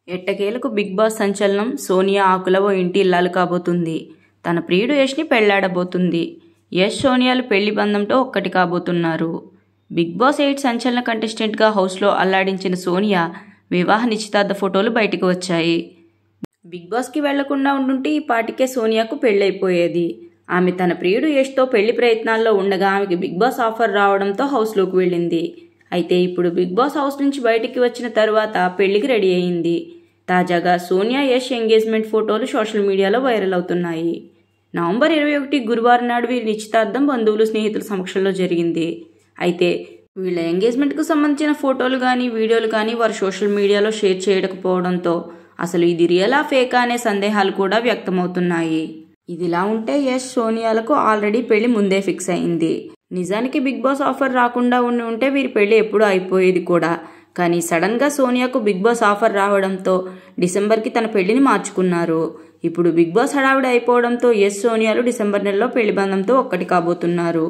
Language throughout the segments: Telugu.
ఎట్టకేలకు బిగ్ బాస్ సంచలనం సోనియా ఆకుల ఓ ఇంటి ఇల్లాలు కాబోతుంది. తన ప్రియుడు యష్ని పెళ్లాడబోతుంది. యష్ సోనియాలు పెళ్లి బంధంతో ఒక్కటి కాబోతున్నారు. బిగ్ బాస్ 8 సంచలన కంటెస్టెంట్గా హౌస్లో అల్లాడించిన సోనియా వివాహ నిశ్చితార్థ ఫోటోలు బయటకు వచ్చాయి. బిగ్ బాస్కి వెళ్లకుండా ఉండుంటే ఈ పాటికే సోనియాకు పెళ్లైపోయేది. ఆమె తన ప్రియుడు యష్తో పెళ్లి ప్రయత్నాల్లో ఉండగా ఆమెకి బిగ్ బాస్ ఆఫర్ రావడంతో హౌస్లోకి వెళ్ళింది. అయితే ఇప్పుడు బిగ్ బాస్ హౌస్ నుంచి బయటికి వచ్చిన తర్వాత పెళ్లికి రెడీ అయింది. తాజాగా సోనియా యష్ ఎంగేజ్మెంట్ ఫోటోలు సోషల్ మీడియాలో వైరల్ అవుతున్నాయి. నవంబర్ 21 గురువారం నాడు వీరి నిశ్చితార్థం బంధువులు స్నేహితుల సమక్షంలో జరిగింది. అయితే వీళ్ళ ఎంగేజ్మెంట్కు సంబంధించిన ఫోటోలు కానీ వీడియోలు కానీ వారు సోషల్ మీడియాలో షేర్ చేయకపోవడంతో అసలు ఇది రియలా ఫేకా అనే సందేహాలు కూడా వ్యక్తమవుతున్నాయి. ఇదిలా ఉంటే యష్ సోనియాలకు ఆల్రెడీ పెళ్లి ముందే ఫిక్స్ అయింది. నిజానికి బిగ్ బాస్ ఆఫర్ రాకుండా ఉంటే వీరి పెళ్లి ఎప్పుడూ అయిపోయేది కూడా. కానీ సడన్గా సోనియాకు బిగ్ బాస్ ఆఫర్ రావడంతో డిసెంబర్కి తన పెళ్లిని మార్చుకున్నారు. ఇప్పుడు బిగ్ బాస్ హడావిడి అయిపోవడంతో యష్ సోనియాలు డిసెంబర్ నెలలో పెళ్లి బంధంతో ఒక్కటి కాబోతున్నారు.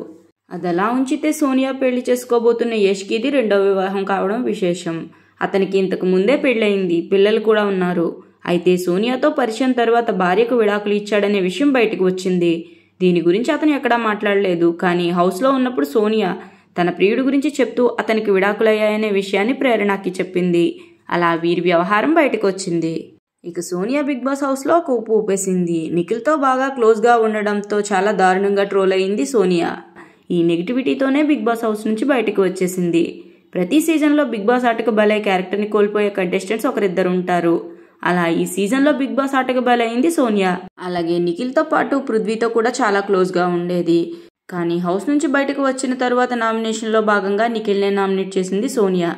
అదలా ఉంచితే సోనియా పెళ్లి చేసుకోబోతున్న యష్కి ఇది రెండవ వివాహం కావడం విశేషం. అతనికి ఇంతకు ముందే పెళ్లయింది, పిల్లలు కూడా ఉన్నారు. అయితే సోనియాతో పరిచయం తర్వాత భార్యకు విడాకులు ఇచ్చాడనే విషయం బయటకు వచ్చింది. దీని గురించి అతను ఎక్కడా మాట్లాడలేదు. కానీ హౌస్లో ఉన్నప్పుడు సోనియా తన ప్రియుడి గురించి చెప్తూ అతనికి విడాకులయ్యాయనే విషయాన్ని ప్రేరణకి చెప్పింది. అలా వీరి వ్యవహారం బయటకు వచ్చింది. ఇక సోనియా బిగ్ బాస్ హౌస్లో ఒక ఊపు ఊపేసింది. నిఖిల్తో బాగా క్లోజ్గా ఉండడంతో చాలా దారుణంగా ట్రోల్ అయింది సోనియా. ఈ నెగిటివిటీతోనే బిగ్ బాస్ హౌస్ నుంచి బయటకు వచ్చేసింది. ప్రతి సీజన్లో బిగ్ బాస్ ఆటకు బలై క్యారెక్టర్ని కోల్పోయే కంటెస్టెంట్స్ ఒకరిద్దరు ఉంటారు. అలా ఈ సీజన్లో బిగ్ బాస్ ఆటకు బలైంది సోనియా. అలాగే నిఖిల్తో పాటు పృథ్వీతో కూడా చాలా క్లోజ్గా ఉండేది. కానీ హౌస్ నుంచి బయటకు వచ్చిన తర్వాత నామినేషన్లో భాగంగా నిఖిల్నే నామినేట్ చేసింది సోనియా.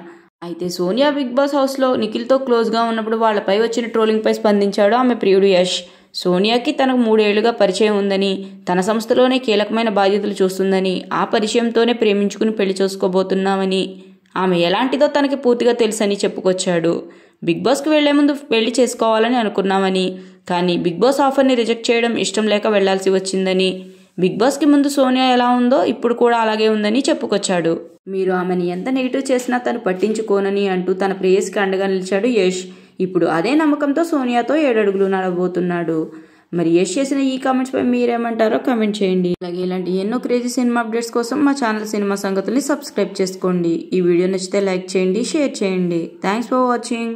అయితే సోనియా బిగ్ బాస్ హౌస్లో నిఖిల్తో క్లోజ్గా ఉన్నప్పుడు వాళ్లపై వచ్చిన ట్రోలింగ్పై స్పందించాడు ఆమె ప్రియుడు యష్. సోనియాకి తనకు 3 ఏళ్లుగా పరిచయం ఉందని, తన సంస్థలోనే కీలకమైన బాధ్యతలు చూస్తుందని, ఆ పరిచయంతోనే ప్రేమించుకుని పెళ్లి చేసుకోబోతున్నామని, ఆమె ఎలాంటిదో తనకి పూర్తిగా తెలుసని చెప్పుకొచ్చాడు. బిగ్ బాస్కి వెళ్లే ముందు పెళ్లి చేసుకోవాలని అనుకున్నామని, కానీ బిగ్ బాస్ ఆఫర్ని రిజెక్ట్ చేయడం ఇష్టం లేక వెళ్లాల్సి వచ్చిందని, బిగ్ బాస్కి ముందు సోనియా ఎలా ఉందో ఇప్పుడు కూడా అలాగే ఉందని చెప్పుకొచ్చాడు. మీరు ఆమెని ఎంత నెగిటివ్ చేసినా తను పట్టించుకోనని అంటూ తన ప్రేయస్కి అండగా నిలిచాడు యష్. ఇప్పుడు అదే నమ్మకంతో సోనియాతో 7 అడుగులు నడవబోతున్నాడు. మరి యష్ చేసిన ఈ కామెంట్స్ పై మీరేమంటారో కామెంట్ చేయండి. అలాగే ఇలాంటి ఎన్నో క్రేజీ సినిమా అప్డేట్స్ కోసం మా ఛానల్ సినిమా సంగతుల్ని సబ్స్క్రైబ్ చేసుకోండి. ఈ వీడియో నచ్చితే లైక్ చేయండి, షేర్ చేయండి. Thanks for watching.